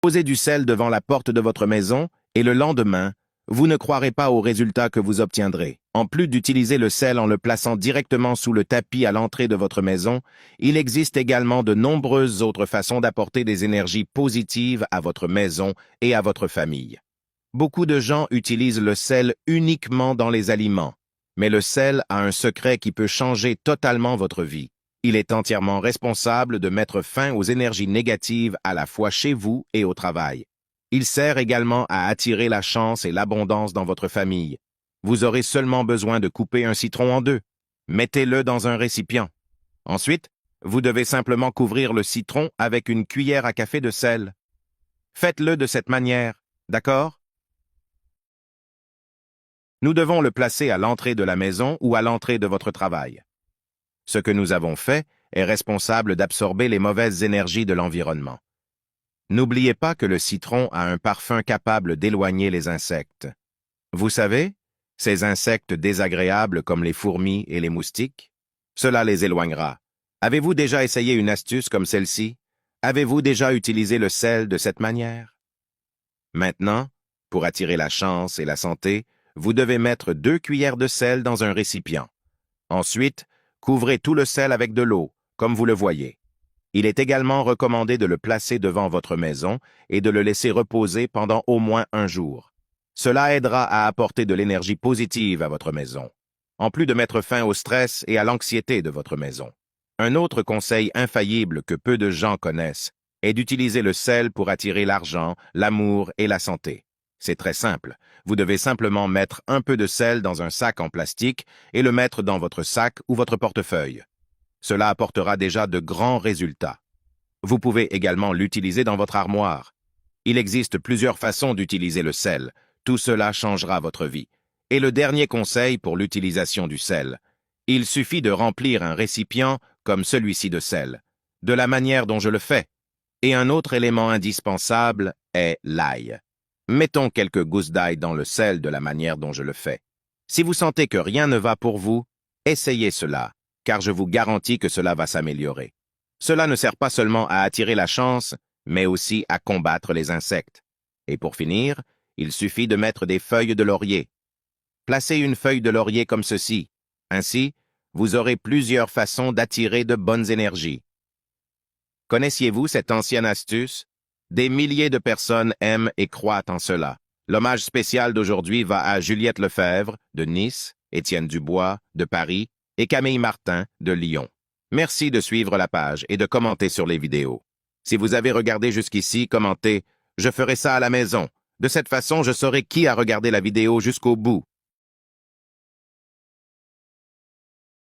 Posez du sel devant la porte de votre maison et le lendemain, vous ne croirez pas aux résultats que vous obtiendrez. En plus d'utiliser le sel en le plaçant directement sous le tapis à l'entrée de votre maison, il existe également de nombreuses autres façons d'apporter des énergies positives à votre maison et à votre famille. Beaucoup de gens utilisent le sel uniquement dans les aliments, mais le sel a un secret qui peut changer totalement votre vie. Il est entièrement responsable de mettre fin aux énergies négatives à la fois chez vous et au travail. Il sert également à attirer la chance et l'abondance dans votre famille. Vous aurez seulement besoin de couper un citron en deux. Mettez-le dans un récipient. Ensuite, vous devez simplement couvrir le citron avec une cuillère à café de sel. Faites-le de cette manière, d'accord? Nous devons le placer à l'entrée de la maison ou à l'entrée de votre travail. Ce que nous avons fait est responsable d'absorber les mauvaises énergies de l'environnement. N'oubliez pas que le citron a un parfum capable d'éloigner les insectes. Vous savez, ces insectes désagréables comme les fourmis et les moustiques, cela les éloignera. Avez-vous déjà essayé une astuce comme celle-ci? Avez-vous déjà utilisé le sel de cette manière? Maintenant, pour attirer la chance et la santé, vous devez mettre 2 cuillères de sel dans un récipient. Ensuite, couvrez tout le sel avec de l'eau, comme vous le voyez. Il est également recommandé de le placer devant votre maison et de le laisser reposer pendant au moins un jour. Cela aidera à apporter de l'énergie positive à votre maison, en plus de mettre fin au stress et à l'anxiété de votre maison. Un autre conseil infaillible que peu de gens connaissent est d'utiliser le sel pour attirer l'argent, l'amour et la santé. C'est très simple. Vous devez simplement mettre un peu de sel dans un sac en plastique et le mettre dans votre sac ou votre portefeuille. Cela apportera déjà de grands résultats. Vous pouvez également l'utiliser dans votre armoire. Il existe plusieurs façons d'utiliser le sel. Tout cela changera votre vie. Et le dernier conseil pour l'utilisation du sel. Il suffit de remplir un récipient comme celui-ci de sel, de la manière dont je le fais. Et un autre élément indispensable est l'ail. Mettons quelques gousses d'ail dans le sel de la manière dont je le fais. Si vous sentez que rien ne va pour vous, essayez cela, car je vous garantis que cela va s'améliorer. Cela ne sert pas seulement à attirer la chance, mais aussi à combattre les insectes. Et pour finir, il suffit de mettre des feuilles de laurier. Placez une feuille de laurier comme ceci. Ainsi, vous aurez plusieurs façons d'attirer de bonnes énergies. Connaissiez-vous cette ancienne astuce? Des milliers de personnes aiment et croient en cela. L'hommage spécial d'aujourd'hui va à Juliette Lefebvre, de Nice, Étienne Dubois, de Paris, et Camille Martin, de Lyon. Merci de suivre la page et de commenter sur les vidéos. Si vous avez regardé jusqu'ici, commentez « Je ferai ça à la maison ». De cette façon, je saurai qui a regardé la vidéo jusqu'au bout.